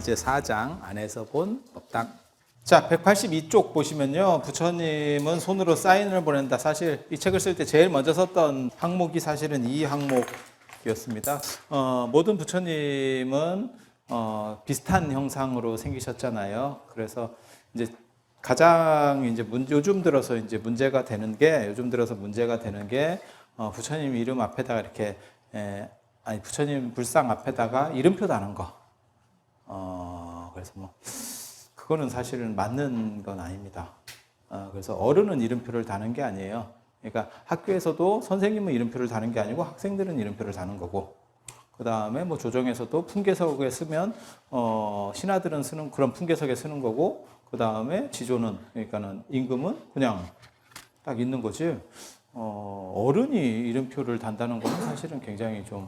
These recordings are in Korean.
이제 4장 안에서 본 법당. 자, 182쪽 보시면요. 부처님은 손으로 사인을 보낸다. 사실 이 책을 쓸 때 제일 먼저 썼던 항목이 사실은 이 항목이었습니다. 모든 부처님은 비슷한 형상으로 생기셨잖아요. 그래서 이제 가장 이제 요즘 들어서 문제가 되는 게 부처님 이름 앞에다가 이렇게 부처님 불상 앞에다가 이름표 다는 거. 그래서 그거는 사실은 맞는 건 아닙니다. 그래서 어른은 이름표를 다는 게 아니에요. 그러니까 학교에서도 선생님은 이름표를 다는 게 아니고 학생들은 이름표를 다는 거고, 그 다음에 조정에서도 풍계석에 쓰면 신하들은 쓰는 그런 풍계석에 쓰는 거고, 그 다음에 지조는 그러니까는 임금은 그냥 딱 있는 거지. 어른이 이름표를 단다는 건 사실은 굉장히 좀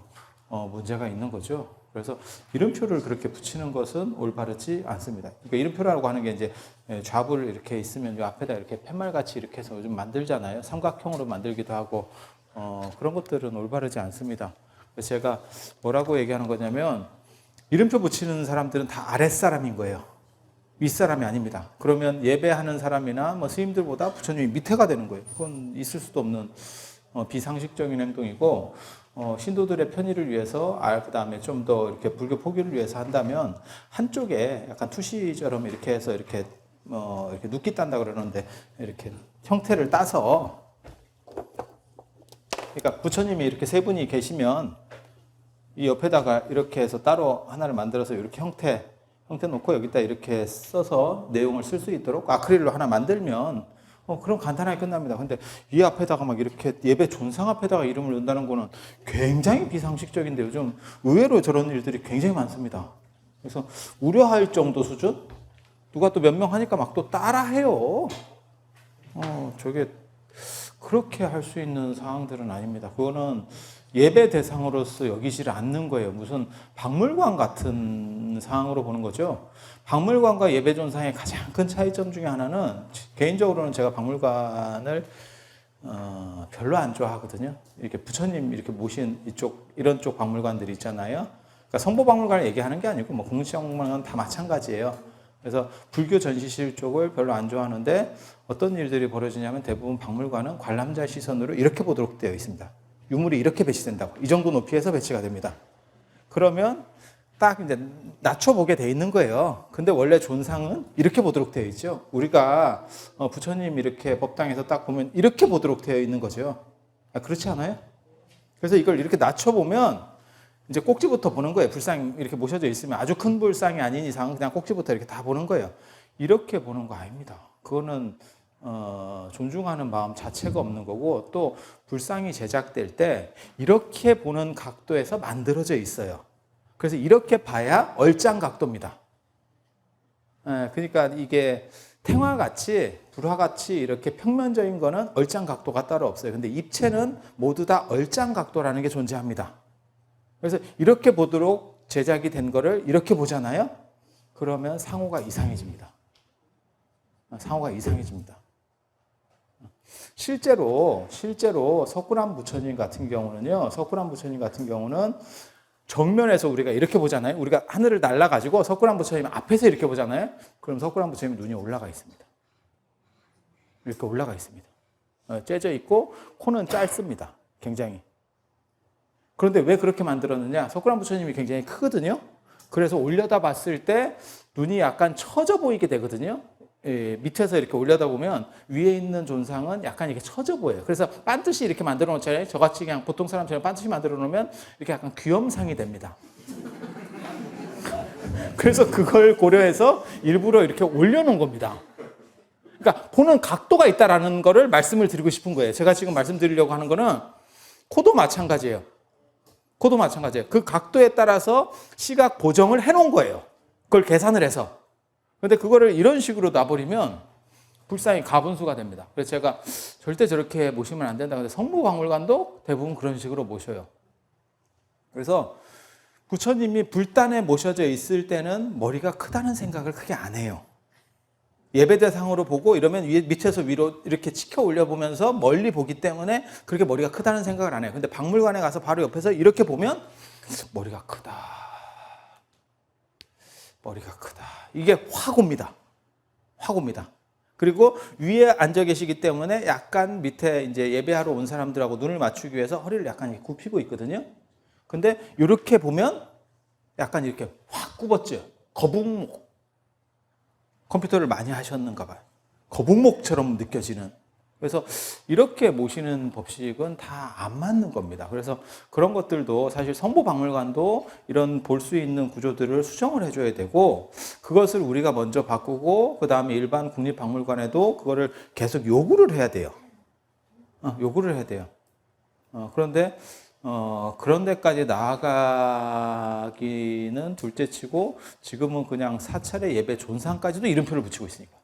문제가 있는 거죠. 그래서 이름표를 그렇게 붙이는 것은 올바르지 않습니다. 그러니까 이름표라고 하는 게 이제 좌불 이렇게 있으면 이 앞에다 이렇게 팻말같이 이렇게 해서 요즘 만들잖아요. 삼각형으로 만들기도 하고 그런 것들은 올바르지 않습니다. 그래서 제가 뭐라고 얘기하는 거냐면 이름표 붙이는 사람들은 다 아랫사람인 거예요. 윗사람이 아닙니다. 그러면 예배하는 사람이나 스님들보다 부처님이 밑에가 되는 거예요. 그건 있을 수도 없는 비상식적인 행동이고, 신도들의 편의를 위해서, 그 다음에 좀 더 이렇게 불교 포교를 위해서 한다면, 한쪽에 약간 투시처럼 이렇게 해서 이렇게 눕기 딴다 그러는데, 이렇게 형태를 따서, 그러니까 부처님이 이렇게 세 분이 계시면, 이 옆에다가 이렇게 해서 따로 하나를 만들어서 이렇게 형태 놓고 여기다 이렇게 써서 내용을 쓸 수 있도록 아크릴로 하나 만들면, 그럼 간단하게 끝납니다. 근데 이 앞에다가 이렇게 예배 존상 앞에다가 이름을 넣는다는 거는 굉장히 비상식적인데 요즘 의외로 저런 일들이 굉장히 많습니다. 그래서 우려할 정도 수준? 누가 또 몇 명 하니까 또 따라해요. 저게 그렇게 할 수 있는 상황들은 아닙니다. 그거는 예배 대상으로서 여기지를 않는 거예요. 무슨 박물관 같은 상황으로 보는 거죠. 박물관과 예배 존상의 가장 큰 차이점 중에 하나는, 개인적으로는 제가 박물관을 별로 안 좋아하거든요. 이렇게 부처님 이렇게 모신 이런 쪽 박물관들이 있잖아요. 그러니까 성보박물관을 얘기하는 게 아니고 공시박물관은 다 마찬가지예요. 그래서 불교 전시실 쪽을 별로 안 좋아하는데 어떤 일들이 벌어지냐면 대부분 박물관은 관람자 시선으로 이렇게 보도록 되어 있습니다. 유물이 이렇게 배치된다고. 이 정도 높이에서 배치가 됩니다. 그러면 딱 이제 낮춰보게 돼 있는 거예요. 근데 원래 존상은 이렇게 보도록 되어 있죠. 우리가 부처님 이렇게 법당에서 딱 보면 이렇게 보도록 되어 있는 거죠. 그렇지 않아요? 그래서 이걸 이렇게 낮춰보면 이제 꼭지부터 보는 거예요. 불상이 이렇게 모셔져 있으면 아주 큰 불상이 아닌 이상은 그냥 꼭지부터 이렇게 다 보는 거예요. 이렇게 보는 거 아닙니다. 그거는 존중하는 마음 자체가 없는 거고, 또 불상이 제작될 때 이렇게 보는 각도에서 만들어져 있어요. 그래서 이렇게 봐야 얼짱 각도입니다. 그러니까 이게 탱화같이 불화같이 이렇게 평면적인 거는 얼짱 각도가 따로 없어요. 근데 입체는 모두 다 얼짱 각도라는 게 존재합니다. 그래서 이렇게 보도록 제작이 된 거를 이렇게 보잖아요. 그러면 상호가 이상해집니다. 상호가 이상해집니다. 실제로 석굴암 부처님 같은 경우는 정면에서 우리가 이렇게 보잖아요. 우리가 하늘을 날아가지고 석굴암 부처님 앞에서 이렇게 보잖아요. 그럼 석굴암 부처님 눈이 올라가 있습니다. 이렇게 올라가 있습니다. 째져 있고 코는 짧습니다. 굉장히. 그런데 왜 그렇게 만들었느냐? 석굴암 부처님이 굉장히 크거든요. 그래서 올려다 봤을 때 눈이 약간 처져 보이게 되거든요. 밑에서 이렇게 올려다보면 위에 있는 존상은 약간 이렇게 처져 보여요. 그래서 반드시 이렇게 만들어 놓잖아요. 저같이 그냥 보통 사람처럼 반드시 만들어 놓으면 이렇게 약간 귀염상이 됩니다. 그래서 그걸 고려해서 일부러 이렇게 올려놓은 겁니다. 그러니까 보는 각도가 있다라는 거를 말씀을 드리고 싶은 거예요. 제가 지금 말씀드리려고 하는 거는 코도 마찬가지예요. 그 각도에 따라서 시각 보정을 해놓은 거예요. 그걸 계산을 해서. 근데 그거를 이런 식으로 놔버리면 불상이 가분수가 됩니다. 그래서 제가 절대 저렇게 모시면 안 된다. 근데 성모박물관도 대부분 그런 식으로 모셔요. 그래서 부처님이 불단에 모셔져 있을 때는 머리가 크다는 생각을 크게 안 해요. 예배 대상으로 보고 이러면 밑에서 위로 이렇게 치켜 올려보면서 멀리 보기 때문에 그렇게 머리가 크다는 생각을 안 해요. 근데 박물관에 가서 바로 옆에서 이렇게 보면 머리가 크다. 머리가 크다. 이게 확 옵니다. 확 옵니다. 그리고 위에 앉아 계시기 때문에 약간 밑에 이제 예배하러 온 사람들하고 눈을 맞추기 위해서 허리를 약간 이렇게 굽히고 있거든요. 근데 이렇게 보면 약간 이렇게 확 굽었죠. 거북목. 컴퓨터를 많이 하셨는가 봐요. 거북목처럼 느껴지는. 그래서 이렇게 모시는 법칙은 다 안 맞는 겁니다. 그래서 그런 것들도 사실 성모박물관도 이런 볼 수 있는 구조들을 수정을 해줘야 되고, 그것을 우리가 먼저 바꾸고 그 다음에 일반 국립박물관에도 그거를 계속 요구를 해야 돼요. 요구를 해야 돼요. 그런데 그런 데까지 나아가기는 둘째치고 지금은 그냥 사찰의 예배 존상까지도 이름표를 붙이고 있으니까.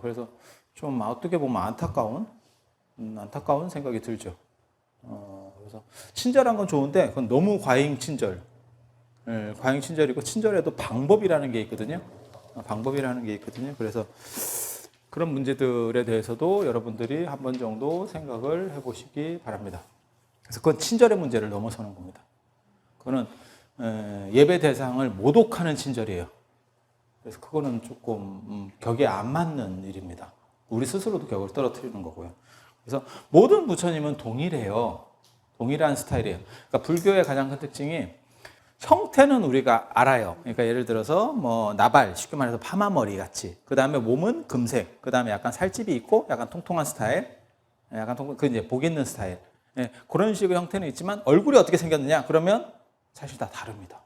그래서 좀 어떻게 보면 안타까운 생각이 들죠. 그래서 친절한 건 좋은데 그건 너무 과잉 친절. 과잉 친절이고, 친절에도 방법이라는 게 있거든요. 그래서 그런 문제들에 대해서도 여러분들이 한 번 정도 생각을 해보시기 바랍니다. 그래서 그건 친절의 문제를 넘어서는 겁니다. 그거는 예배 대상을 모독하는 친절이에요. 그래서 그거는 조금 격에 안 맞는 일입니다. 우리 스스로도 격을 떨어뜨리는 거고요. 그래서 모든 부처님은 동일해요. 동일한 스타일이에요. 그러니까 불교의 가장 큰 특징이 형태는 우리가 알아요. 그러니까 예를 들어서 뭐 나발, 쉽게 말해서 파마머리 같이. 그 다음에 몸은 금색. 그 다음에 약간 살집이 있고 약간 통통한 스타일. 그 이제 복 있는 스타일. 그런 식의 형태는 있지만 얼굴이 어떻게 생겼느냐? 그러면 사실 다 다릅니다.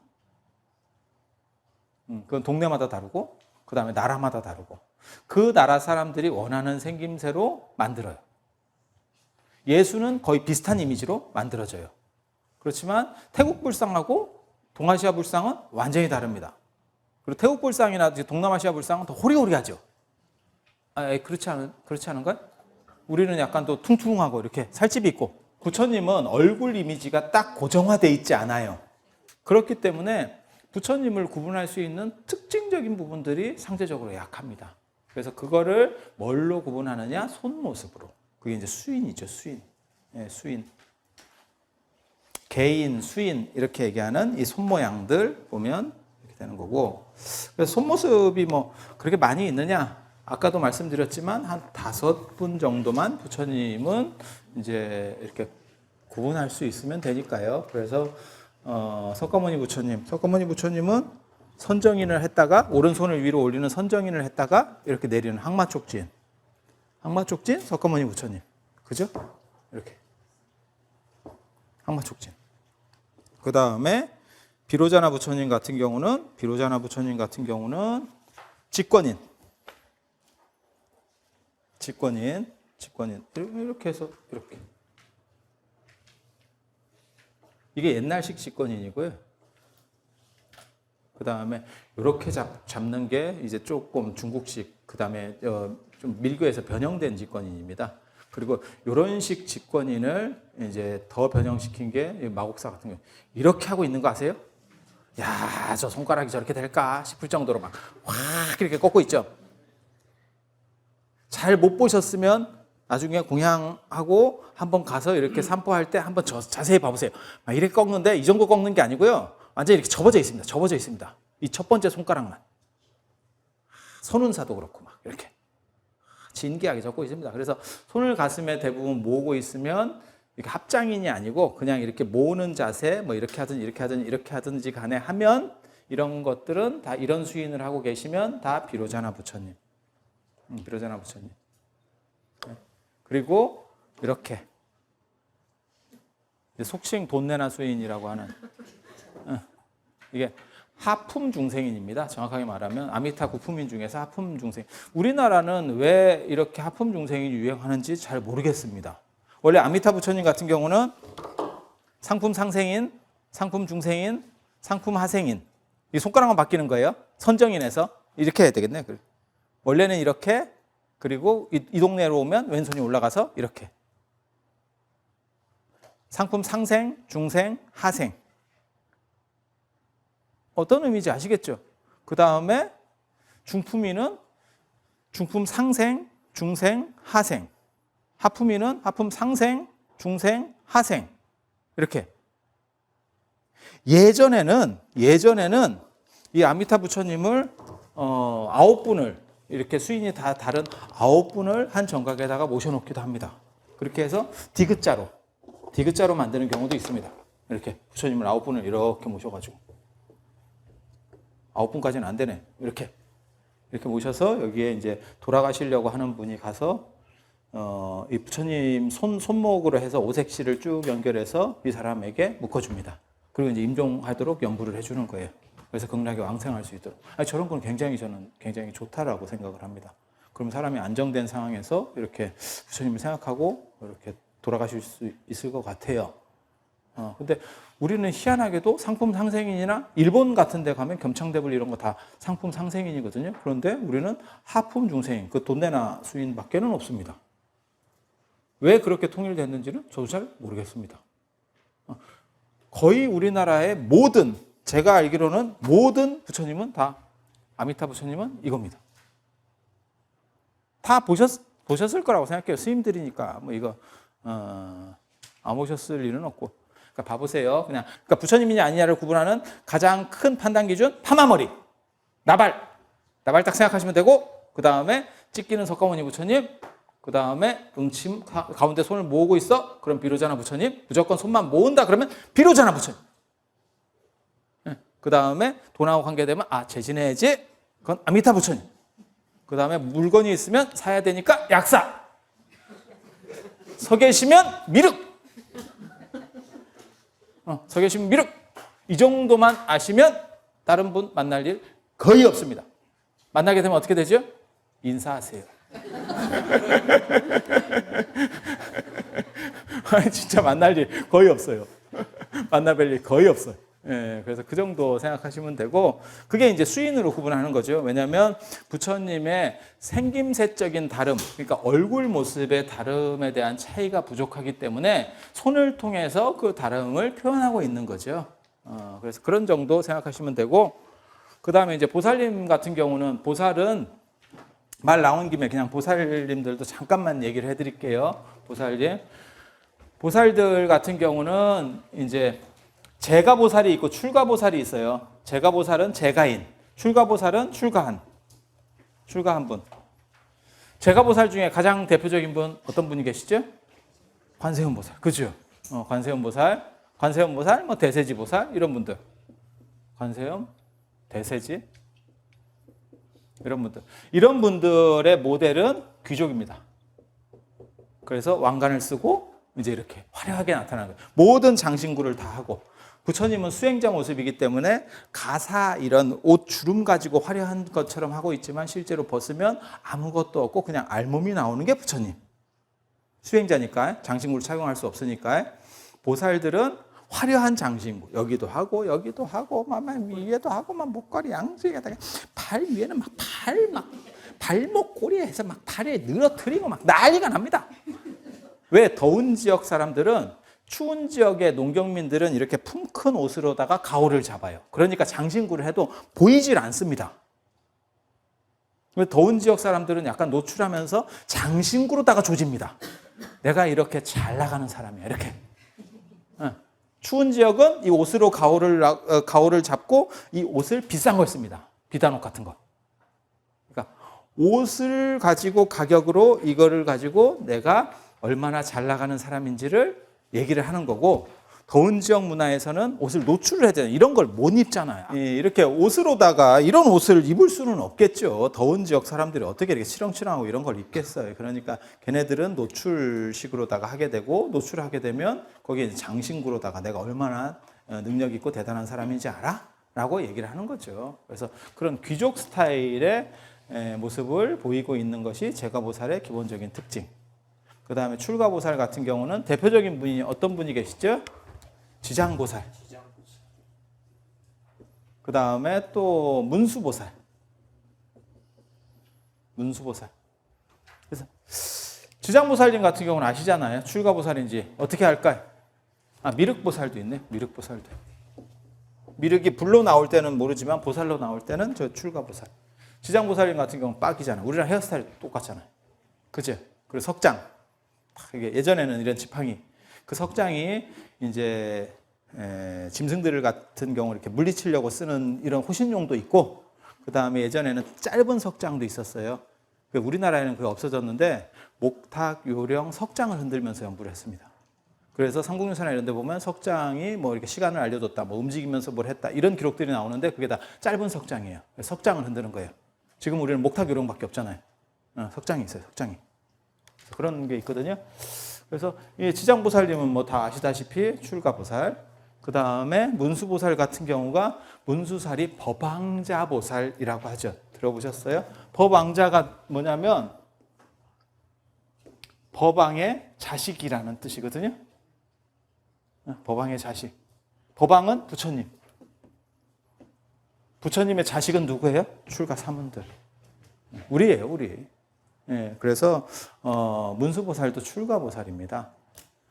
그건 동네마다 다르고, 그 다음에 나라마다 다르고, 그 나라 사람들이 원하는 생김새로 만들어요. 예수는 거의 비슷한 이미지로 만들어져요. 그렇지만 태국 불상하고 동아시아 불상은 완전히 다릅니다. 그리고 태국 불상이나 동남아시아 불상은 더 호리호리하죠. 그렇지 않은가요? 우리는 약간 또 퉁퉁하고 이렇게 살집이 있고, 부처님은 얼굴 이미지가 딱 고정화되어 있지 않아요. 그렇기 때문에 부처님을 구분할 수 있는 특징적인 부분들이 상대적으로 약합니다. 그래서 그거를 뭘로 구분하느냐? 손모습으로. 그게 이제 수인이죠, 수인. 수인. 개인, 수인 이렇게 얘기하는 이 손모양들 보면 이렇게 되는 거고. 그래서 손모습이 뭐 그렇게 많이 있느냐? 아까도 말씀드렸지만 한 5분 정도만 부처님은 이제 이렇게 구분할 수 있으면 되니까요. 그래서 석가모니 부처님은 선정인을 했다가 오른손을 위로 올리는 선정인을 했다가 이렇게 내리는 항마촉진 석가모니 부처님, 그죠? 이렇게 항마촉진. 그 다음에 비로자나 부처님 같은 경우는 직권인 이렇게 해서 이렇게. 이게 옛날식 직권인이고요. 그 다음에 이렇게 잡는 게 이제 조금 중국식, 그 다음에 좀 밀교에서 변형된 직권인입니다. 그리고 이런 식 직권인을 이제 더 변형시킨 게 마곡사 같은 경우 이렇게 하고 있는 거 아세요? 야, 저 손가락이 저렇게 될까 싶을 정도로 막 확 이렇게 꺾고 있죠. 잘 못 보셨으면 나중에 공양하고 한번 가서 이렇게 산보할 때 한번 자세히 봐보세요. 막 이렇게 꺾는데 이 정도 꺾는 게 아니고요. 완전히 이렇게 접어져 있습니다. 이 첫 번째 손가락만. 선운사도 그렇고 막 이렇게 진기하게 접고 있습니다. 그래서 손을 가슴에 대부분 모으고 있으면 이렇게 합장인이 아니고 그냥 이렇게 모으는 자세, 뭐 이렇게 하든지 간에 하면 이런 것들은 다 이런 수인을 하고 계시면 다 비로자나 부처님. 그리고 이렇게 속칭 돈내나 수인이라고 하는 이게 하품 중생인입니다. 정확하게 말하면 아미타 구품인 중에서 하품 중생. 우리나라는 왜 이렇게 하품 중생이 유행하는지 잘 모르겠습니다. 원래 아미타 부처님 같은 경우는 상품 상생인, 상품 중생인, 상품 하생인. 이 손가락만 바뀌는 거예요. 선정인에서 이렇게 해야 되겠네. 원래는 이렇게, 그리고 이 동네로 오면 왼손이 올라가서 이렇게. 상품 상생, 중생, 하생. 어떤 의미인지 아시겠죠? 그 다음에 중품위는 중품 상생, 중생, 하생. 하품위는 하품 상생, 중생, 하생. 이렇게. 예전에는 이 아미타 부처님을 9분을 이렇게 수인이 다 다른 9분을 한 정각에다가 모셔놓기도 합니다. 그렇게 해서 디귿자로 만드는 경우도 있습니다. 이렇게 부처님을 9분을 이렇게 모셔가지고 9분까지는 안 되네. 이렇게 모셔서 여기에 이제 돌아가시려고 하는 분이 가서 이 부처님 손목으로 해서 오색실을 쭉 연결해서 이 사람에게 묶어줍니다. 그리고 이제 임종하도록 연부를 해주는 거예요. 그래서 극락에 왕생할 수 있도록. 저런 건 저는 굉장히 좋다라고 생각을 합니다. 그럼 사람이 안정된 상황에서 이렇게 부처님을 생각하고 이렇게 돌아가실 수 있을 것 같아요. 근데 우리는 희한하게도 상품 상생인이나 일본 같은 데 가면 겸창대불 이런 거 다 상품 상생인이거든요. 그런데 우리는 하품 중생인, 그 돈내나 수인밖에는 없습니다. 왜 그렇게 통일됐는지는 저도 잘 모르겠습니다. 거의 우리나라의 제가 알기로는 모든 부처님은 다, 아미타 부처님은 이겁니다. 다 보셨을 거라고 생각해요. 스님들이니까 뭐 이거 안 보셨을 일은 없고. 그러니까 봐보세요. 그러니까 부처님이냐 아니냐를 구분하는 가장 큰 판단 기준, 파마머리, 나발 딱 생각하시면 되고, 그 다음에 찢기는 석가모니 부처님, 그 다음에 응침 가운데 손을 모으고 있어. 그럼 비로자나 부처님. 무조건 손만 모은다 그러면 비로자나 부처님. 그 다음에 돈하고 관계되면 재지내야지. 그건 아미타 부처님. 그 다음에 물건이 있으면 사야 되니까 약사. 서 계시면 미륵. 서 계시면 미륵. 이 정도만 아시면 다른 분 만날 일 거의 없습니다. 만나게 되면 어떻게 되죠? 인사하세요. 진짜 만날 일 거의 없어요. 만나뵐 일 거의 없어요. 그래서 그 정도 생각하시면 되고, 그게 이제 수인으로 구분하는 거죠. 왜냐하면 부처님의 생김새적인 다름, 그러니까 얼굴 모습의 다름에 대한 차이가 부족하기 때문에 손을 통해서 그 다름을 표현하고 있는 거죠. 그래서 그런 정도 생각하시면 되고, 그 다음에 이제 보살님 같은 경우는, 보살은 말 나온 김에 그냥 보살님들도 잠깐만 얘기를 해드릴게요. 보살들 같은 경우는 이제 제가보살이 있고 출가보살이 있어요. 제가보살은 제가인, 출가보살은 출가한 분. 제가보살 중에 가장 대표적인 분 어떤 분이 계시죠? 관세음보살, 그죠? 관세음보살, 뭐 대세지보살 이런 분들, 관세음, 대세지 이런 분들의 모델은 귀족입니다. 그래서 왕관을 쓰고 이제 이렇게 화려하게 나타나는 거예요. 모든 장신구를 다 하고. 부처님은 수행자 모습이기 때문에 가사 이런 옷 주름 가지고 화려한 것처럼 하고 있지만 실제로 벗으면 아무것도 없고 그냥 알몸이 나오는 게 부처님. 수행자니까 장신구를 착용할 수 없으니까. 보살들은 화려한 장신구, 여기도 하고 막 위에도 하고 막 목걸이 양쪽에다가 발 위에는 발목 꼬리에 해서 막 발에 늘어뜨리고 막 난리가 납니다. 왜? 더운 지역 사람들은, 추운 지역의 농경민들은 이렇게 품 큰 옷으로다가 가오를 잡아요. 그러니까 장신구를 해도 보이질 않습니다. 더운 지역 사람들은 약간 노출하면서 장신구로다가 조집니다. 내가 이렇게 잘 나가는 사람이야, 이렇게. 추운 지역은 이 옷으로 가오를 잡고 이 옷을 비싼 걸 씁니다. 비단옷 같은 거. 그러니까 옷을 가지고 가격으로 이거를 가지고 내가 얼마나 잘 나가는 사람인지를 얘기를 하는 거고, 더운 지역 문화에서는 옷을 노출을 해야 되는, 이런 걸 못 입잖아요. 이렇게 옷으로다가 이런 옷을 입을 수는 없겠죠. 더운 지역 사람들이 어떻게 이렇게 치렁치렁하고 이런 걸 입겠어요. 그러니까 걔네들은 노출식으로다가 하게 되고, 노출하게 되면 거기에 이제 장신구로다가 내가 얼마나 능력 있고 대단한 사람인지 알아? 라고 얘기를 하는 거죠. 그래서 그런 귀족 스타일의 모습을 보이고 있는 것이 제가보살의 기본적인 특징. 그 다음에 출가보살 같은 경우는 대표적인 분이 어떤 분이 계시죠? 지장보살. 그 다음에 또 문수보살. 그래서 지장보살님 같은 경우는 아시잖아요. 출가보살인지. 어떻게 할까요? 미륵보살도 있네. 미륵보살도. 미륵이 불로 나올 때는 모르지만 보살로 나올 때는 저 출가보살. 지장보살님 같은 경우는 빡이잖아요. 우리랑 헤어스타일 똑같잖아요. 그죠? 그리고 석장. 이게 예전에는 이런 지팡이. 그 석장이 이제 짐승들 같은 경우 이렇게 물리치려고 쓰는 이런 호신용도 있고, 그 다음에 예전에는 짧은 석장도 있었어요. 우리나라에는 그게 없어졌는데 목탁, 요령, 석장을 흔들면서 연구를 했습니다. 그래서 삼국유사나 이런 데 보면 석장이 뭐 이렇게 시간을 알려줬다, 뭐 움직이면서 뭘 했다, 이런 기록들이 나오는데 그게 다 짧은 석장이에요. 석장을 흔드는 거예요. 지금 우리는 목탁, 요령밖에 없잖아요. 석장이 있어요, 석장이. 그런 게 있거든요. 그래서 이 지장보살님은 뭐 다 아시다시피 출가보살, 그 다음에 문수보살 같은 경우가 문수살이 법왕자보살이라고 하죠. 들어보셨어요? 법왕자가 뭐냐면 법왕의 자식이라는 뜻이거든요. 법왕의 자식. 법왕은 부처님. 부처님의 자식은 누구예요? 출가 사문들. 우리예요, 우리. 예, 그래서 문수보살도 출가보살입니다.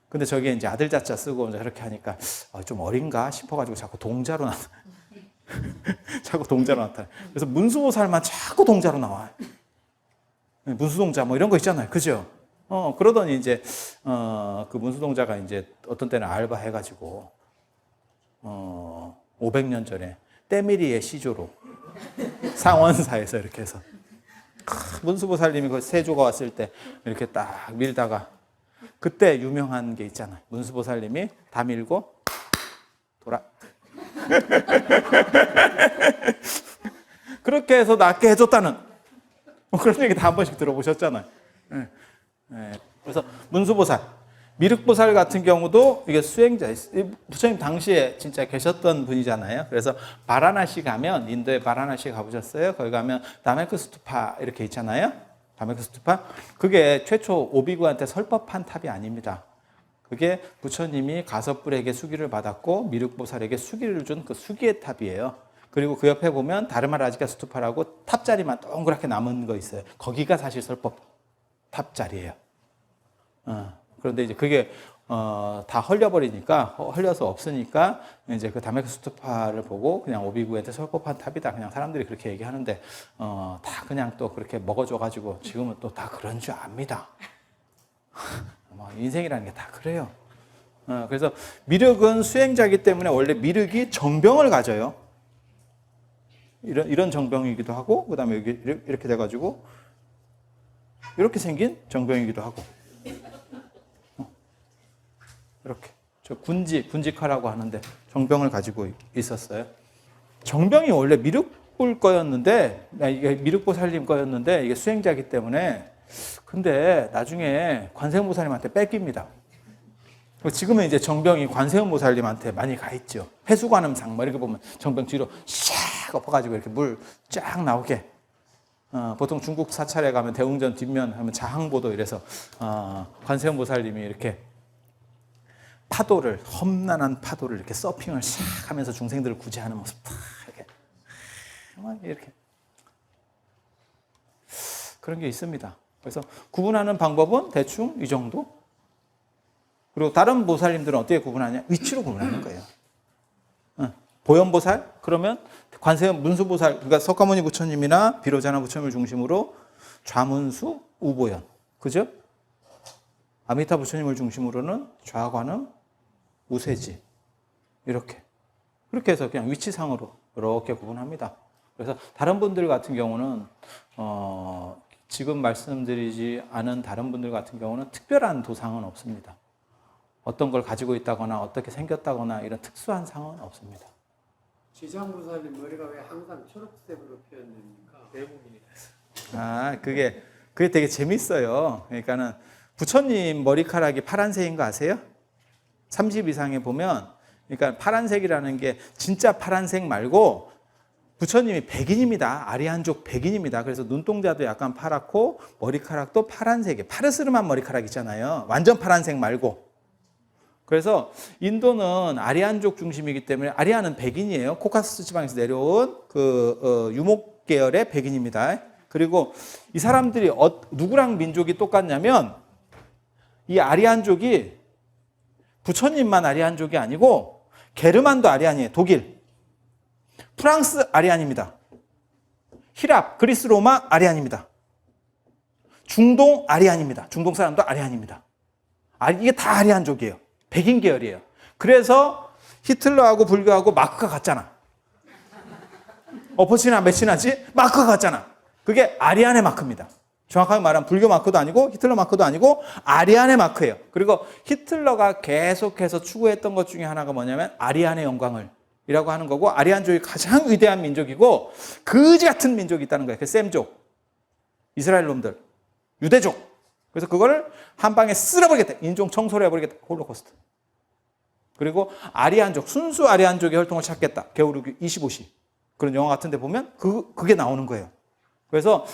근데 저게 이제 아들 자자 쓰고 저렇게 하니까 좀 어린가 싶어가지고 자꾸 동자로 자꾸 동자로 나타나. 그래서 문수보살만 자꾸 동자로 나와요. 문수동자 뭐 이런 거 있잖아요, 그죠? 그러더니 이제 그 문수동자가 이제 어떤 때는 알바해가지고 500년 전에 때밀이의 시조로 상원사에서 이렇게 해서 문수보살님이 그 세조가 왔을 때 이렇게 딱 밀다가 그때 유명한 게 있잖아요. 문수보살님이 다 밀고 돌아. 그렇게 해서 낫게 해줬다는 그런 얘기 다 한 번씩 들어보셨잖아요. 그래서 문수보살, 미륵보살 같은 경우도 이게 수행자, 부처님 당시에 진짜 계셨던 분이잖아요. 그래서 바라나시 가면, 인도의 바라나시 가보셨어요? 거기 가면 다메크스투파 이렇게 있잖아요. 다메크스투파. 그게 최초 오비구한테 설법한 탑이 아닙니다. 그게 부처님이 가섭불에게 수기를 받았고 미륵보살에게 수기를 준 그 수기의 탑이에요. 그리고 그 옆에 보면 다르마라지카 스투파라고 탑자리만 동그랗게 남은 거 있어요. 거기가 사실 설법 탑자리예요. 그런데 이제 그게 다 헐려버리니까, 헐려서 없으니까 이제 그 다메크스투파를 보고 그냥 오비구한테 설법한 탑이다, 그냥 사람들이 그렇게 얘기하는데 다 그냥 또 그렇게 먹어줘가지고 지금은 또 다 그런 줄 압니다. 인생이라는 게 다 그래요. 그래서 미륵은 수행자이기 때문에 원래 미륵이 정병을 가져요. 이런 정병이기도 하고, 그 다음에 이렇게 돼가지고 이렇게 생긴 정병이기도 하고, 이렇게 저 군직하라고 하는데 정병을 가지고 있었어요. 정병이 원래 미륵볼 거였는데, 이게 미륵보살님 거였는데 이게 수행자이기 때문에, 근데 나중에 관세음보살님한테 뺏깁니다. 지금은 이제 정병이 관세음보살님한테 많이 가 있죠. 해수관음상 뭐 이렇게 보면 정병 뒤로 샥 엎어가지고 이렇게 물 쫙 나오게. 보통 중국 사찰에 가면 대웅전 뒷면 하면 자항보도 이래서 관세음보살님이 이렇게 파도를, 험난한 파도를 이렇게 서핑을 샥 하면서 중생들을 구제하는 모습 탁 이렇게 그런 게 있습니다. 그래서 구분하는 방법은 대충 이 정도. 그리고 다른 보살님들은 어떻게 구분하냐? 위치로 구분하는 거예요. 보현보살? 그러면 관세음 문수보살, 그러니까 석가모니 부처님이나 비로자나 부처님을 중심으로 좌문수, 우보현. 그죠? 아미타 부처님을 중심으로는 좌관음, 우세지. 이렇게. 그렇게 해서 그냥 위치상으로 이렇게 구분합니다. 그래서 다른 분들 같은 경우는, 지금 말씀드리지 않은 다른 분들 같은 경우는 특별한 도상은 없습니다. 어떤 걸 가지고 있다거나 어떻게 생겼다거나 이런 특수한 상은 없습니다. 지장보살님 머리가 왜 항상 초록색으로 표현됩니까? 대부분이. 그게 되게 재밌어요. 그러니까는 부처님 머리카락이 파란색인 거 아세요? 30 이상에 보면, 그러니까 파란색이라는 게 진짜 파란색 말고 부처님이 백인입니다. 아리안족 백인입니다. 그래서 눈동자도 약간 파랗고 머리카락도 파란색이에요. 파르스름한 머리카락 있잖아요. 완전 파란색 말고. 그래서 인도는 아리안족 중심이기 때문에, 아리안은 백인이에요. 코카수스 지방에서 내려온 유목 계열의 백인입니다. 그리고 이 사람들이 누구랑 민족이 똑같냐면, 이 아리안족이 부처님만 아리안족이 아니고 게르만도 아리안이에요. 독일, 프랑스 아리안입니다. 히랍, 그리스 로마 아리안입니다. 중동 아리안입니다. 중동 사람도 아리안입니다. 이게 다 아리안족이에요. 백인 계열이에요. 그래서 히틀러하고 불교하고 마크가 같잖아. 엎어치나 매치나지? 마크가 같잖아. 그게 아리안의 마크입니다. 정확하게 말하면 불교 마크도 아니고 히틀러 마크도 아니고 아리안의 마크예요. 그리고 히틀러가 계속해서 추구했던 것 중에 하나가 뭐냐면 아리안의 영광을 이라고 하는 거고, 아리안족이 가장 위대한 민족이고 거지 같은 민족이 있다는 거예요. 그 셈족, 이스라엘 놈들, 유대족. 그래서 그거를 한 방에 쓸어버리겠다. 인종 청소를 해버리겠다. 홀로코스트. 그리고 아리안족, 순수 아리안족의 혈통을 찾겠다. 게오르기 25시. 그런 영화 같은 데 보면 그게 나오는 거예요. 그래서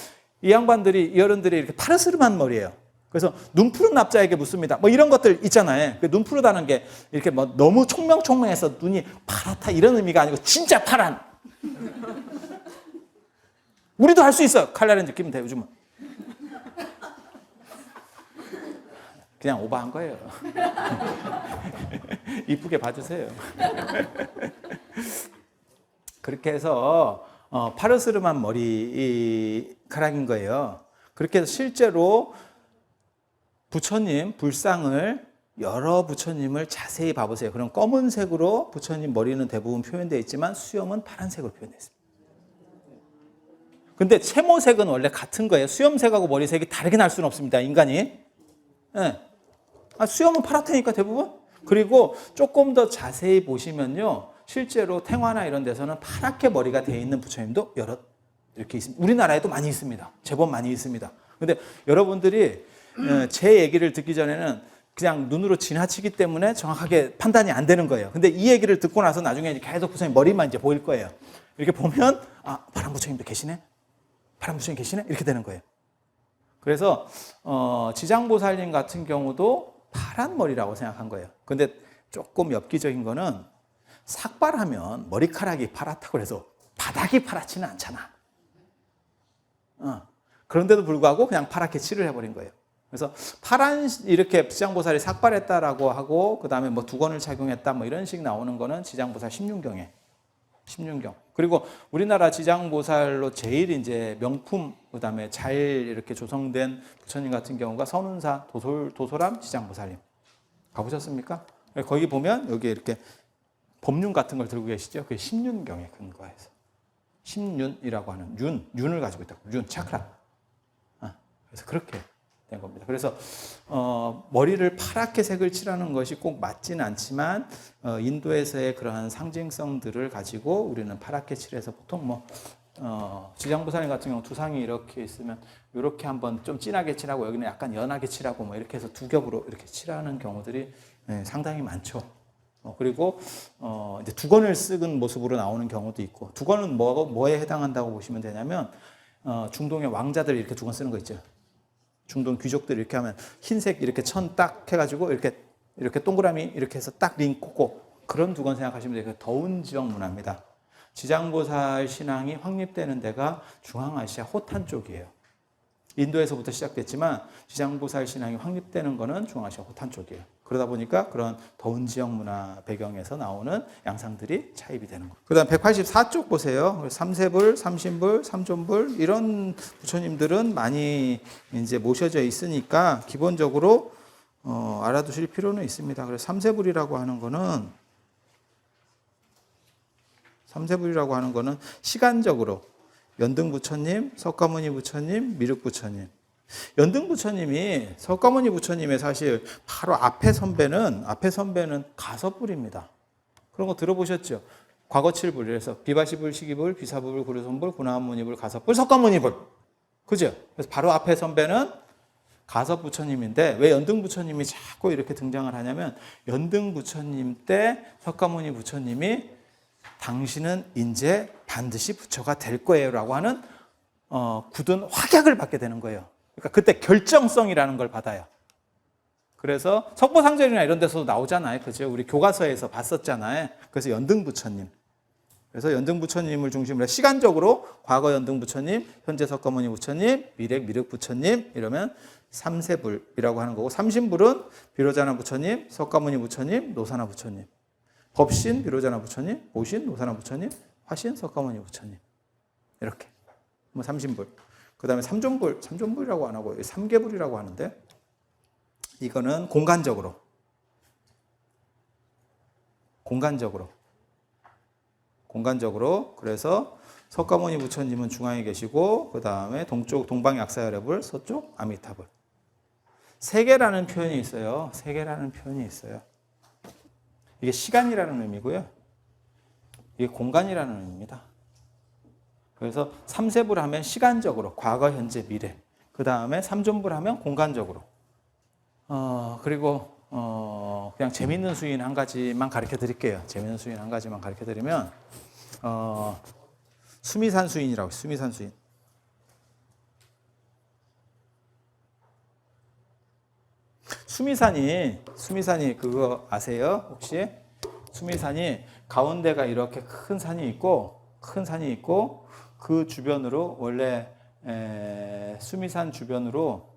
이 양반들이, 이 어른들이 이렇게 파르스름한 머리예요. 그래서 눈 푸른 납자에게 묻습니다. 뭐 이런 것들 있잖아요. 눈 푸르다는 게 이렇게 뭐 너무 총명총명해서 눈이 파랗다 이런 의미가 아니고 진짜 파란. 우리도 할 수 있어. 칼날렌즈 끼면 돼, 요즘은. 그냥 오버한 거예요. 이쁘게 봐주세요. 그렇게 해서 파르스름한 머리카락인 거예요. 그렇게 해서 실제로 부처님 불상을, 여러 부처님을 자세히 봐보세요. 그럼 검은색으로 부처님 머리는 대부분 표현되어 있지만 수염은 파란색으로 표현되어 있습니다. 근데 채모색은 원래 같은 거예요. 수염색하고 머리색이 다르게 날 수는 없습니다, 인간이. 네. 수염은 파랗다니까 대부분. 그리고 조금 더 자세히 보시면요, 실제로 탱화나 이런 데서는 파랗게 머리가 되어 있는 부처님도 여러 이렇게 있습니다. 우리나라에도 많이 있습니다. 제법 많이 있습니다. 근데 여러분들이 제 얘기를 듣기 전에는 그냥 눈으로 지나치기 때문에 정확하게 판단이 안 되는 거예요. 근데 이 얘기를 듣고 나서 나중에 계속 부처님 머리만 이제 보일 거예요. 이렇게 보면 파란 부처님도 계시네? 파란 부처님 계시네? 이렇게 되는 거예요. 그래서 지장보살님 같은 경우도 파란 머리라고 생각한 거예요. 근데 조금 엽기적인 거는 삭발하면 머리카락이 파랗다고 해서 바닥이 파랗지는 않잖아. 그런데도 불구하고 그냥 파랗게 칠을 해버린 거예요. 그래서 파란, 이렇게 지장보살이 삭발했다라고 하고, 그 다음에 뭐 두건을 착용했다, 뭐 이런 식 나오는 거는 지장보살 16경에. 16경. 그리고 우리나라 지장보살로 제일 이제 명품, 그 다음에 잘 이렇게 조성된 부처님 같은 경우가 선운사 도소람 지장보살님. 가보셨습니까? 거기 보면 여기 이렇게 법륜 같은 걸 들고 계시죠? 그게 십륜경에 근거해서. 십륜이라고 하는 윤을 가지고 있다고. 윤, 차크라. 그래서 그렇게 된 겁니다. 그래서 머리를 파랗게 색을 칠하는 것이 꼭 맞지는 않지만 인도에서의 그러한 상징성들을 가지고 우리는 파랗게 칠해서 보통 지장보살님 같은 경우 두상이 이렇게 있으면 이렇게 한번 좀 진하게 칠하고 여기는 약간 연하게 칠하고 뭐 이렇게 해서 두 겹으로 이렇게 칠하는 경우들이 상당히 많죠. 그리고 이제 두건을 쓰는 모습으로 나오는 경우도 있고, 두건은 뭐에 해당한다고 보시면 되냐면 중동의 왕자들 이렇게 두건 쓰는 거 있죠. 중동 귀족들 이렇게 하면 흰색 이렇게 천 딱 해가지고 이렇게 동그라미 이렇게 해서 딱 링 꽂고, 그런 두건 생각하시면 돼요. 더운 지역 문화입니다. 지장보살 신앙이 확립되는 데가 중앙아시아 호탄 쪽이에요. 인도에서부터 시작됐지만 지장보살 신앙이 확립되는 거는 중앙아시아 호탄 쪽이에요. 그러다 보니까 그런 더운 지역 문화 배경에서 나오는 양상들이 차입이 되는 거예요. 그 다음 184쪽 보세요. 삼세불, 삼신불, 삼존불 이런 부처님들은 많이 이제 모셔져 있으니까 기본적으로 알아두실 필요는 있습니다. 그래서 삼세불이라고 하는 거는 시간적으로 연등 부처님, 석가모니 부처님, 미륵 부처님. 연등 부처님이 석가모니 부처님의 사실 바로 앞에 선배는 가섭불입니다. 그런 거 들어보셨죠? 과거 7불. 그래서 비바시불, 시기불, 비사불, 구르손불, 구나모니불, 가섭불, 석가모니불. 그죠? 그래서 바로 앞에 선배는 가섭 부처님인데, 왜 연등 부처님이 자꾸 이렇게 등장을 하냐면, 연등 부처님 때 석가모니 부처님이 당신은 이제 반드시 부처가 될 거예요 라고 하는 굳은 확약을 받게 되는 거예요. 그러니까 그때 결정성이라는 걸 받아요. 그래서 석보상절이나 이런 데서도 나오잖아요. 그죠? 우리 교과서에서 봤었잖아요. 그래서 연등 부처님. 그래서 연등 부처님을 중심으로 시간적으로 과거 연등 부처님, 현재 석가모니 부처님, 미륵 부처님 이러면 삼세불이라고 하는 거고, 삼신불은 비로자나 부처님, 석가모니 부처님, 노사나 부처님. 법신, 비로자나 부처님, 보신, 노사나 부처님, 화신, 석가모니 부처님. 이렇게. 삼신불. 그 다음에 삼존불이라고 안 하고 삼계불이라고 하는데, 이거는 공간적으로 공간적으로. 그래서 석가모니 부처님은 중앙에 계시고 그 다음에 동쪽 동방약사여reb을 서쪽 아미타불. 세계라는 표현이 있어요. 이게 시간이라는 의미고요. 이게 공간이라는 의미입니다. 그래서 삼세불 하면 시간적으로 과거, 현재, 미래. 그 다음에 삼존불 하면 공간적으로. 그리고 그냥 재밌는 수인 한 가지만 가르쳐 드릴게요. 드리면 수미산 수인이라고. 수미산 수인. 수미산이 그거 아세요? 혹시? 수미산이 가운데가 이렇게 큰 산이 있고 그 주변으로 원래 수미산 주변으로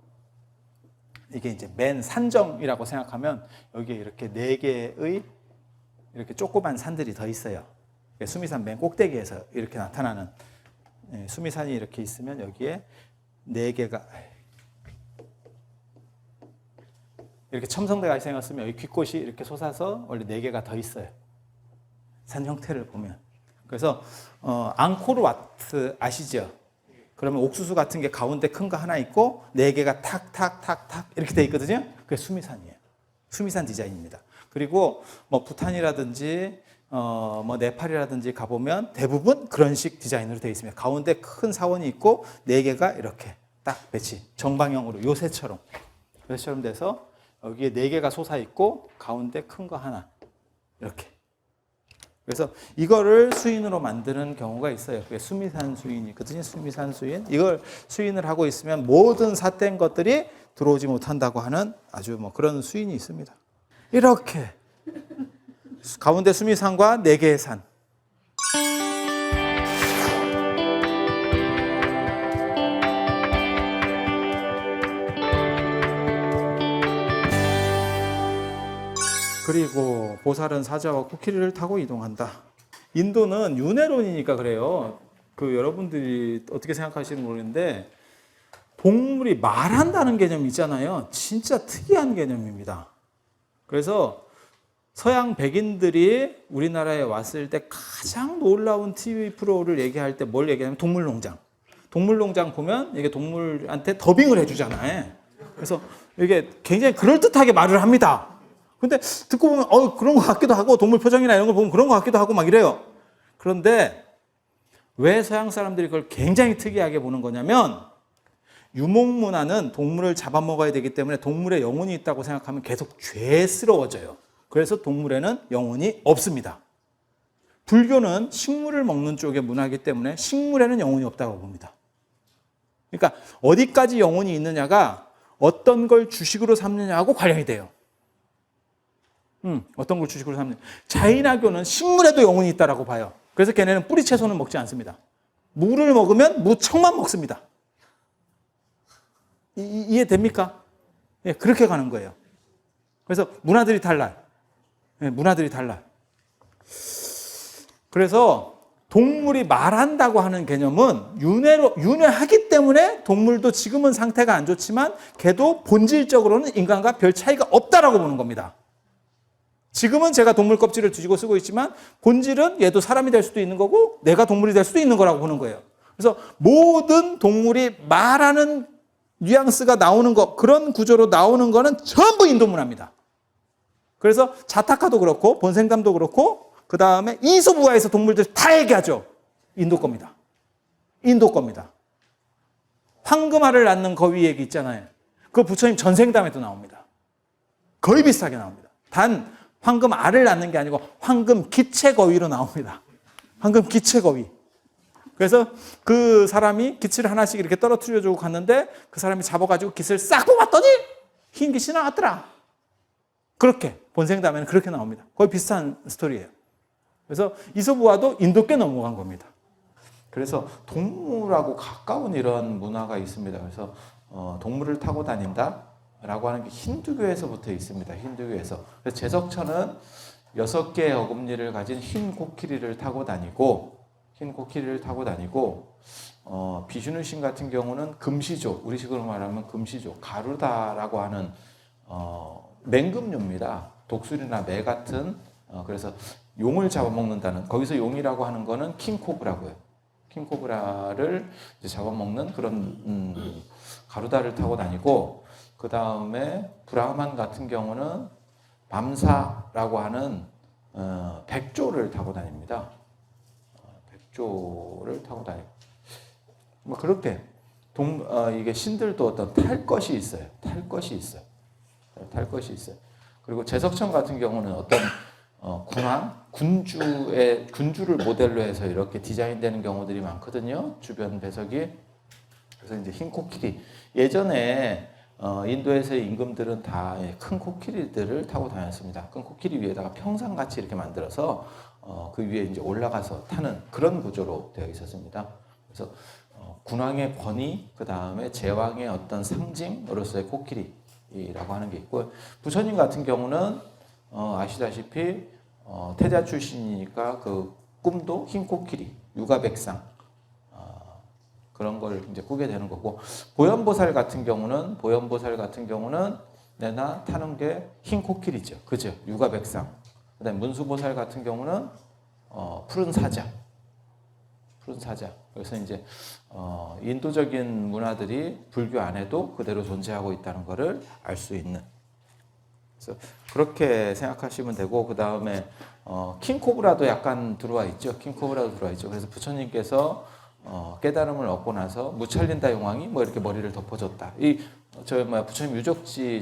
이게 이제 맨 산정이라고 생각하면 여기에 이렇게 4개의 이렇게 조그만 산들이 더 있어요. 수미산 맨 꼭대기에서 이렇게 나타나는 수미산이 이렇게 있으면 여기에 4개가 이렇게 첨성대가 생겼으면 여기 귓꽃이 이렇게 솟아서 원래 4개가 더 있어요. 산 형태를 보면. 그래서 앙코르와트 아시죠? 그러면 옥수수 같은 게 가운데 큰 거 하나 있고 4개가 탁탁탁탁 이렇게 돼 있거든요. 그게 수미산이에요. 수미산 디자인입니다. 그리고 뭐 부탄이라든지 뭐 네팔이라든지 가보면 대부분 그런 식 디자인으로 되어 있습니다. 가운데 큰 사원이 있고 4개가 이렇게 딱 배치 정방형으로 요새처럼 돼서 여기에 4개가 솟아 있고 가운데 큰 거 하나 이렇게. 그래서 이거를 수인으로 만드는 경우가 있어요. 그게 수미산 수인이거든요. 수미산 수인. 이걸 수인을 하고 있으면 모든 삿된 것들이 들어오지 못한다고 하는 아주 뭐 그런 수인이 있습니다. 이렇게 가운데 수미산과 4개의 산. 그리고 보살은 사자와 코끼리를 타고 이동한다. 인도는 윤회론이니까 그래요. 여러분들이 어떻게 생각하시는지 모르겠는데 동물이 말한다는 개념이 있잖아요. 진짜 특이한 개념입니다. 그래서 서양 백인들이 우리나라에 왔을 때 가장 놀라운 TV 프로를 얘기할 때 뭘 얘기하냐면 동물농장. 동물농장 보면 이게 동물한테 더빙을 해주잖아요. 그래서 이게 굉장히 그럴듯하게 말을 합니다. 근데 듣고 보면 그런 것 같기도 하고 동물 표정이나 이런 걸 보면 그런 것 같기도 하고 막 이래요. 그런데 왜 서양 사람들이 그걸 굉장히 특이하게 보는 거냐면 유목문화는 동물을 잡아먹어야 되기 때문에 동물의 영혼이 있다고 생각하면 계속 죄스러워져요. 그래서 동물에는 영혼이 없습니다. 불교는 식물을 먹는 쪽의 문화이기 때문에 식물에는 영혼이 없다고 봅니다. 그러니까 어디까지 영혼이 있느냐가 어떤 걸 주식으로 삼느냐하고 관련이 돼요. 어떤 걸 주식으로 삼느냐. 자인화교는 식물에도 영혼이 있다라고 봐요. 그래서 걔네는 뿌리 채소는 먹지 않습니다. 무를 먹으면 무청만 먹습니다. 이해됩니까? 예, 그렇게 가는 거예요. 그래서 문화들이 달라요. 예, 문화들이 달라요. 그래서 동물이 말한다고 하는 개념은 윤회하기 때문에 동물도 지금은 상태가 안 좋지만 걔도 본질적으로는 인간과 별 차이가 없다라고 보는 겁니다. 지금은 제가 동물 껍질을 뒤지고 쓰고 있지만 본질은 얘도 사람이 될 수도 있는 거고 내가 동물이 될 수도 있는 거라고 보는 거예요. 그래서 모든 동물이 말하는 뉘앙스가 나오는 거, 그런 구조로 나오는 거는 전부 인도 문화입니다. 그래서 자타카도 그렇고 본생담도 그렇고 그 다음에 이소부화에서 동물들 다 얘기하죠. 인도 겁니다. 인도 겁니다. 황금알을 낳는 거위 얘기 있잖아요. 그 부처님 전생담에도 나옵니다. 거의 비슷하게 나옵니다. 단 황금 알을 낳는 게 아니고 황금 기체 거위로 나옵니다. 황금 기체 거위. 그래서 그 사람이 기치를 하나씩 이렇게 떨어뜨려주고 갔는데 그 사람이 잡아가지고 기스를 싹 뽑았더니 흰 기치 나왔더라. 그렇게 본생담에는 그렇게 나옵니다. 거의 비슷한 스토리예요. 그래서 이소부화도 인도께 넘어간 겁니다. 그래서 동물하고 가까운 이런 문화가 있습니다. 그래서 동물을 타고 다닌다 라고 하는 게 힌두교에서부터 있습니다. 힌두교에서. 그래서 제석천은 6개의 어금니를 가진 흰 코끼리를 타고 다니고 비슈누 신 같은 경우는 금시조, 우리식으로 말하면 금시조, 가루다라고 하는 맹금류입니다. 독수리나 매 같은 그래서 용을 잡아먹는다는, 거기서 용이라고 하는 거는 킹코브라고요. 킹코브라를 이제 잡아먹는 그런 가루다를 타고 다니고, 그 다음에 브라흐만 같은 경우는 밤사라고 하는 백조를 타고 다닙니다. 백조를 타고 다니고, 뭐 그렇게 이게 신들도 어떤 탈 것이 있어요. 탈 것이 있어요. 탈 것이 있어요. 그리고 제석천 같은 경우는 어떤 군왕, 군주를 모델로 해서 이렇게 디자인되는 경우들이 많거든요. 주변 배석이. 그래서 이제 흰 코끼리. 예전에 인도에서의 임금들은 다 큰 코끼리들을 타고 다녔습니다. 큰 코끼리 위에다가 평상같이 이렇게 만들어서 그 위에 이제 올라가서 타는 그런 구조로 되어 있었습니다. 그래서 군왕의 권위, 그 다음에 제왕의 어떤 상징으로서의 코끼리라고 하는 게 있고, 부처님 같은 경우는 아시다시피 태자 출신이니까 그 꿈도 흰 코끼리, 유가백상 그런 걸 이제 꾸게 되는 거고, 보현보살 같은 경우는 내나 타는 게 흰 코끼리죠, 그죠? 유가백상. 그다음 문수보살 같은 경우는 푸른 사자. 그래서 이제 인도적인 문화들이 불교 안에도 그대로 존재하고 있다는 것을 알 수 있는. 그래서 그렇게 생각하시면 되고, 그 다음에 킹코브라도 약간 들어와 있죠. 그래서 부처님께서 깨달음을 얻고 나서 무찰린다 용왕이 뭐 이렇게 머리를 덮어줬다. 부처님 유적지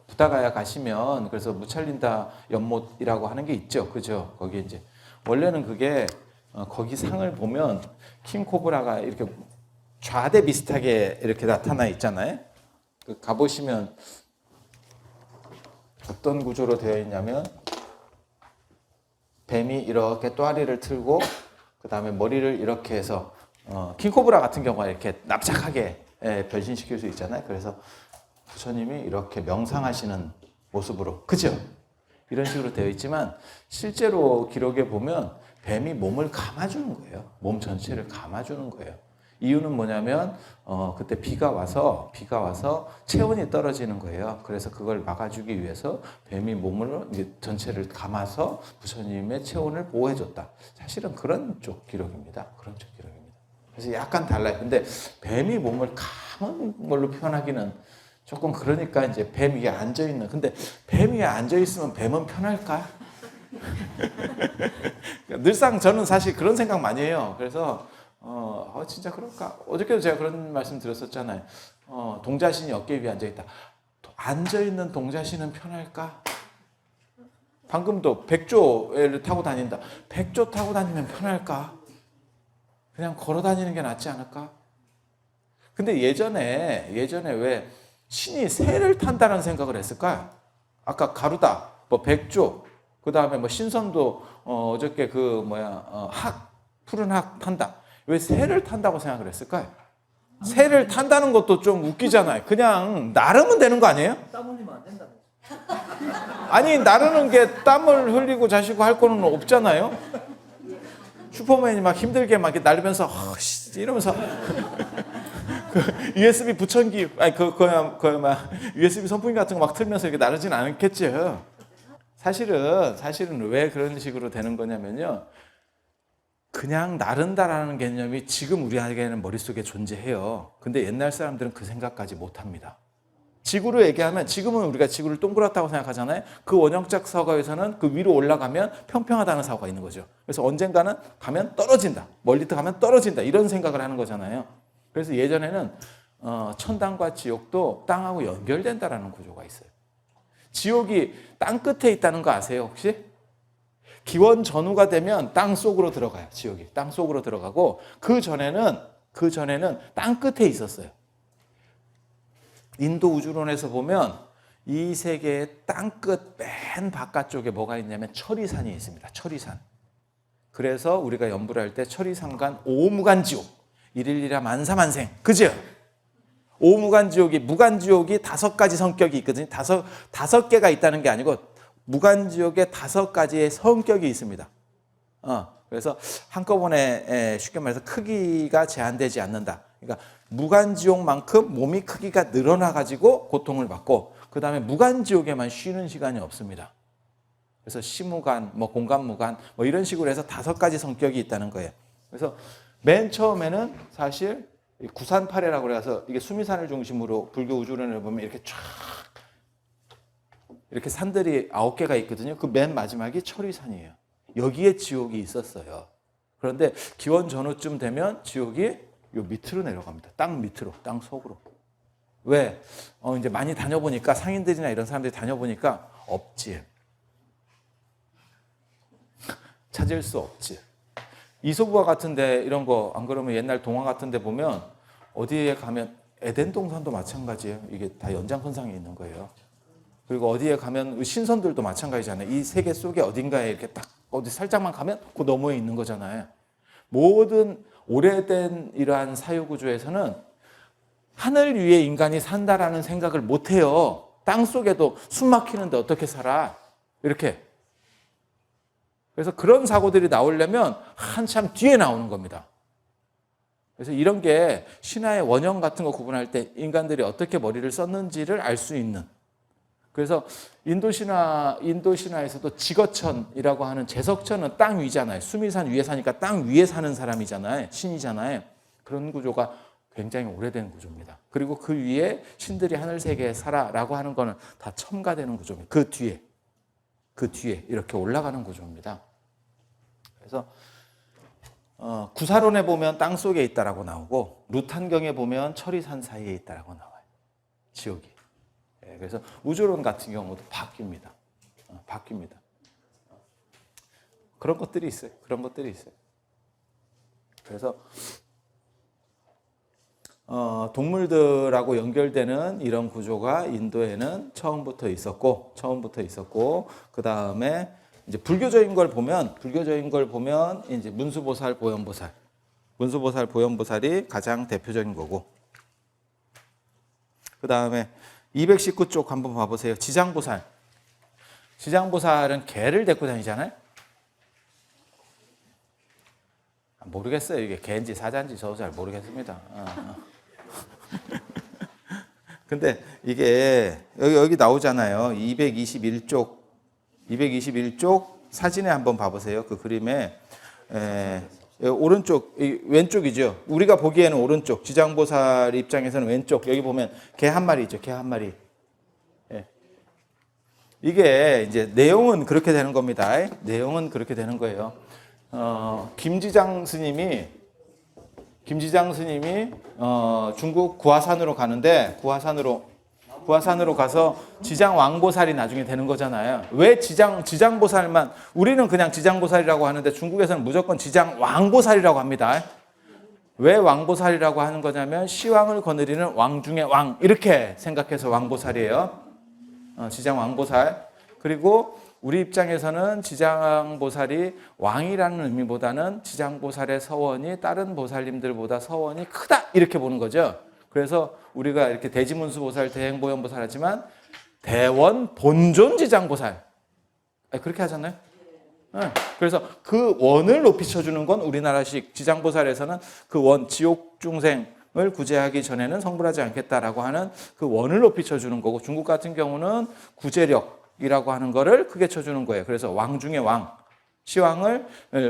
부다가야 가시면 그래서 무찰린다 연못이라고 하는 게 있죠, 그죠? 거기 이제 원래는 그게 거기 상을 보면 킹코브라가 이렇게 좌대 비슷하게 이렇게 나타나 있잖아요. 가보시면 어떤 구조로 되어 있냐면 뱀이 이렇게 또아리를 틀고 그 다음에 머리를 이렇게 해서 킹코브라 같은 경우가 이렇게 납작하게 변신시킬 수 있잖아요. 그래서 부처님이 이렇게 명상하시는 모습으로, 그죠? 이런 식으로 되어 있지만 실제로 기록에 보면 뱀이 몸을 감아주는 거예요. 몸 전체를 감아주는 거예요. 이유는 뭐냐면 그때 비가 와서 체온이 떨어지는 거예요. 그래서 그걸 막아주기 위해서 뱀이 몸을 전체를 감아서 부처님의 체온을 보호해줬다. 사실은 그런 쪽 기록입니다. 그래서 약간 달라요. 근데 뱀이 몸을 감은 걸로 표현하기는 조금 그러니까 이제 뱀 위에 앉아 있는. 근데 뱀 위에 앉아 있으면 뱀은 편할까? 늘상 저는 사실 그런 생각 많이 해요. 그래서 진짜 그럴까? 어저께도 제가 그런 말씀 드렸었잖아요. 동자신이 어깨 위에 앉아 있다. 앉아 있는 동자신은 편할까? 방금도 백조를 타고 다닌다. 백조 타고 다니면 편할까? 그냥 걸어 다니는 게 낫지 않을까? 근데 예전에 왜 신이 새를 탄다는 생각을 했을까요? 아까 가루다, 뭐 백조, 그 다음에 뭐 신선도 어저께 푸른 학 탄다. 왜 새를 탄다고 생각을 했을까요? 새를 탄다는 것도 좀 웃기잖아요. 그냥 나르면 되는 거 아니에요? 땀 흘리면 안 된다고. 아니, 나르는 게 땀을 흘리고 자시고 할 거는 없잖아요. 슈퍼맨이 막 힘들게 막 날리면서 이러면서 USB 부천기 USB 선풍기 같은 거 막 틀면서 이렇게 나르진 않겠죠. 사실은 왜 그런 식으로 되는 거냐면요. 그냥 나른다라는 개념이 지금 우리에게는 머릿속에 존재해요. 근데 옛날 사람들은 그 생각까지 못 합니다. 지구로 얘기하면 지금은 우리가 지구를 동그랗다고 생각하잖아요. 그 원형적 사고에서는 그 위로 올라가면 평평하다는 사고가 있는 거죠. 그래서 언젠가는 가면 떨어진다. 멀리 가면 떨어진다. 이런 생각을 하는 거잖아요. 그래서 예전에는 천당과 지옥도 땅하고 연결된다라는 구조가 있어요. 지옥이 땅 끝에 있다는 거 아세요, 혹시? 기원 전후가 되면 땅 속으로 들어가요. 지옥이 땅 속으로 들어가고 그 전에는 땅 끝에 있었어요. 인도 우주론에서 보면 이 세계의 땅끝 맨 바깥쪽에 뭐가 있냐면 천리산이 있습니다. 천리산. 그래서 우리가 연불 할 때 천리산간 오무간지옥, 일일이라 만사만생, 그죠? 오무간지옥이, 무간지옥이 5가지 성격이 있거든요. 다섯 개가 있다는 게 아니고 무간지옥에 5가지의 성격이 있습니다. 그래서 한꺼번에 쉽게 말해서 크기가 제한되지 않는다. 그러니까 무간지옥만큼 몸이 크기가 늘어나 가지고 고통을 받고, 그 다음에 무간지옥에만 쉬는 시간이 없습니다. 그래서 시무간, 뭐 공간무간, 뭐 이런 식으로 해서 5가지 성격이 있다는 거예요. 그래서 맨 처음에는 사실 구산파래라고 그래서 이게 수미산을 중심으로 불교 우주론을 보면 이렇게 쫙 이렇게 산들이 9개가 있거든요. 그 맨 마지막이 철위산이에요. 여기에 지옥이 있었어요. 그런데 기원 전후쯤 되면 지옥이 요 밑으로 내려갑니다. 땅 밑으로, 땅 속으로. 왜? 이제 많이 다녀보니까 상인들이나 이런 사람들이 다녀보니까 없지. 찾을 수 없지. 이소부화 같은데 이런 거 안 그러면 옛날 동화 같은데 보면 어디에 가면 에덴 동산도 마찬가지예요. 이게 다 연장선상에 있는 거예요. 그리고 어디에 가면 신선들도 마찬가지잖아요. 이 세계 속에 어딘가에 이렇게 딱 어디 살짝만 가면 그 너머에 있는 거잖아요. 모든 오래된 이러한 사유구조에서는 하늘 위에 인간이 산다라는 생각을 못 해요. 땅 속에도 숨 막히는데 어떻게 살아? 이렇게. 그래서 그런 사고들이 나오려면 한참 뒤에 나오는 겁니다. 그래서 이런 게 신화의 원형 같은 거 구분할 때 인간들이 어떻게 머리를 썼는지를 알 수 있는. 그래서 인도신화에서도 지거천이라고 하는 제석천은 땅 위잖아요. 수미산 위에 사니까 땅 위에 사는 사람이잖아요. 신이잖아요. 그런 구조가 굉장히 오래된 구조입니다. 그리고 그 위에 신들이 하늘 세계에 살아라고 하는 거는 다 첨가되는 구조입니다. 그 뒤에 이렇게 올라가는 구조입니다. 그래서 구사론에 보면 땅 속에 있다라고 나오고 루탄경에 보면 철이산 사이에 있다라고 나와요. 지옥이. 그래서 우주론 같은 경우도 바뀝니다. 바뀝니다. 그런 것들이 있어요. 그래서 동물들하고 연결되는 이런 구조가 인도에는 처음부터 있었고 그 다음에 이제 불교적인 걸 보면 이제 문수보살, 보현보살이 가장 대표적인 거고 그 다음에 219쪽 한번 봐보세요. 지장보살은 개를 데리고 다니잖아요. 모르겠어요. 이게 개인지 사자인지 저도 잘 모르겠습니다. 근데 이게 여기 나오잖아요. 221쪽 사진에 한번 봐보세요. 그 그림에 오른쪽, 왼쪽이죠. 우리가 보기에는 오른쪽, 지장보살 입장에서는 왼쪽. 여기 보면 개 한 마리 있죠. 개 한 마리. 이게 이제 내용은 그렇게 되는 겁니다. 내용은 그렇게 되는 거예요. 김지장 스님이 중국 구화산으로 가는데 구화산으로 가서 지장 왕보살이 나중에 되는 거잖아요. 왜 지장보살만, 우리는 그냥 지장보살이라고 하는데 중국에서는 무조건 지장 왕보살이라고 합니다. 왜 왕보살이라고 하는 거냐면 시왕을 거느리는 왕 중에 왕, 이렇게 생각해서 왕보살이에요. 지장 왕보살. 그리고 우리 입장에서는 지장보살이 왕이라는 의미보다는 지장보살의 서원이 다른 보살님들보다 서원이 크다, 이렇게 보는 거죠. 그래서 우리가 이렇게 대지문수보살, 대행보현보살 하지만 대원 본존 지장보살 그렇게 하잖아요. 그래서 그 원을 높이 쳐주는 건 우리나라식 지장보살에서는 그 원, 지옥 중생을 구제하기 전에는 성불하지 않겠다라고 하는 그 원을 높이 쳐주는 거고, 중국 같은 경우는 구제력이라고 하는 거를 크게 쳐주는 거예요. 그래서 왕 중에 왕, 시왕을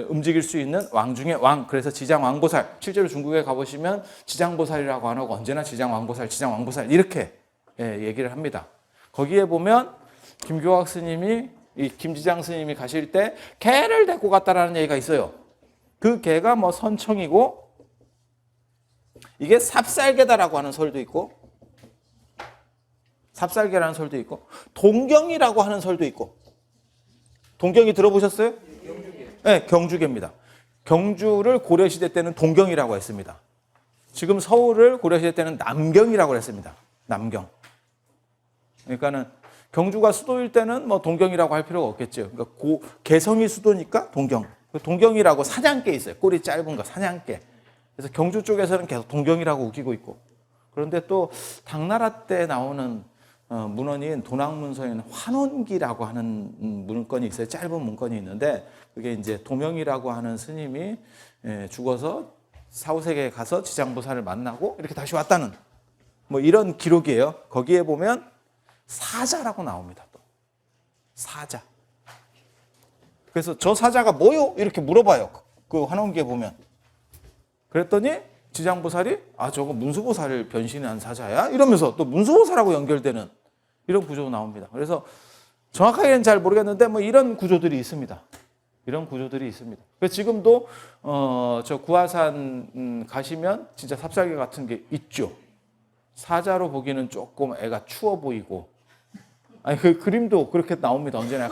움직일 수 있는 왕 중에 왕, 그래서 지장왕보살. 실제로 중국에 가보시면 지장보살이라고 안 하고 언제나 지장왕보살, 지장왕보살 이렇게 얘기를 합니다. 거기에 보면 김교학 스님이, 이 김지장 스님이 가실 때 개를 데리고 갔다라는 얘기가 있어요. 그 개가 뭐 선청이고 이게 삽살개다라고 하는 설도 있고, 삽살개라는 설도 있고, 동경이라고 하는 설도 있고. 동경이 들어보셨어요? 네, 경주개입니다. 경주를 고려시대 때는 동경이라고 했습니다. 지금 서울을 고려시대 때는 남경이라고 했습니다. 남경. 그러니까는 경주가 수도일 때는 뭐 동경이라고 할 필요가 없겠죠. 그러니까 개성이 수도니까 동경. 동경이라고 사냥개 있어요. 꼬리 짧은 거 사냥개. 그래서 경주 쪽에서는 계속 동경이라고 우기고 있고. 그런데 또 당나라 때 나오는 문헌인 도낭문서에는 환원기라고 하는 문건이 있어요. 짧은 문건이 있는데 그게 이제 도명이라고 하는 스님이 죽어서 사후세계에 가서 지장보살을 만나고 이렇게 다시 왔다는 뭐 이런 기록이에요. 거기에 보면 사자라고 나옵니다. 또 사자. 그래서 저 사자가 뭐요? 이렇게 물어봐요. 그 환원기에 보면. 그랬더니 지장보살이 저거 문수보살을 변신한 사자야? 이러면서 또 문수보살하고 연결되는 이런 구조가 나옵니다. 그래서 정확하게는 잘 모르겠는데 뭐 이런 구조들이 있습니다. 이런 구조들이 있습니다. 그래서 지금도 저 구화산 가시면 진짜 삽살개 같은 게 있죠. 사자로 보기는 조금 애가 추워 보이고, 아니 그 그림도 그렇게 나옵니다. 언제나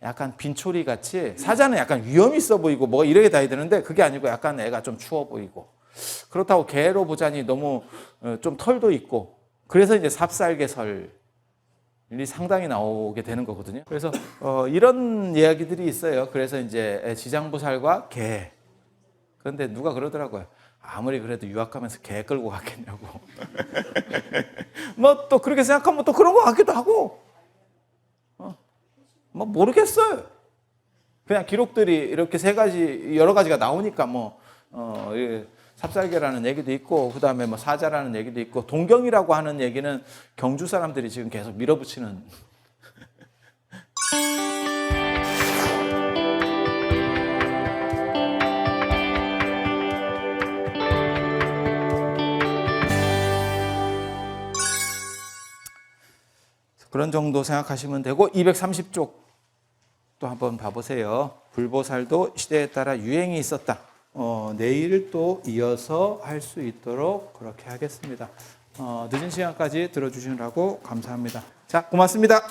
약간 빈초리 같이 사자는 약간 위험 있어 보이고 뭐 이렇게 다야 되는데 그게 아니고 약간 애가 좀 추워 보이고, 그렇다고 개로 보자니 너무 좀 털도 있고, 그래서 이제 삽살개설이 상당히 나오게 되는 거거든요. 그래서 이런 이야기들이 있어요. 그래서 이제 지장보살과 개. 그런데 누가 그러더라고요. 아무리 그래도 유학 가면서 개 끌고 갔겠냐고. 뭐 또 그렇게 생각하면 또 그런 것 같기도 하고. 뭐 모르겠어요. 그냥 기록들이 이렇게 여러 가지가 나오니까 삽살개라는 얘기도 있고, 그 다음에 뭐 사자라는 얘기도 있고, 동경이라고 하는 얘기는 경주 사람들이 지금 계속 밀어붙이는. 그런 정도 생각하시면 되고, 230쪽 또 한번 봐보세요. 불보살도 시대에 따라 유행이 있었다. 내일 또 이어서 할 수 있도록 그렇게 하겠습니다. 늦은 시간까지 들어주시느라고 감사합니다. 자, 고맙습니다.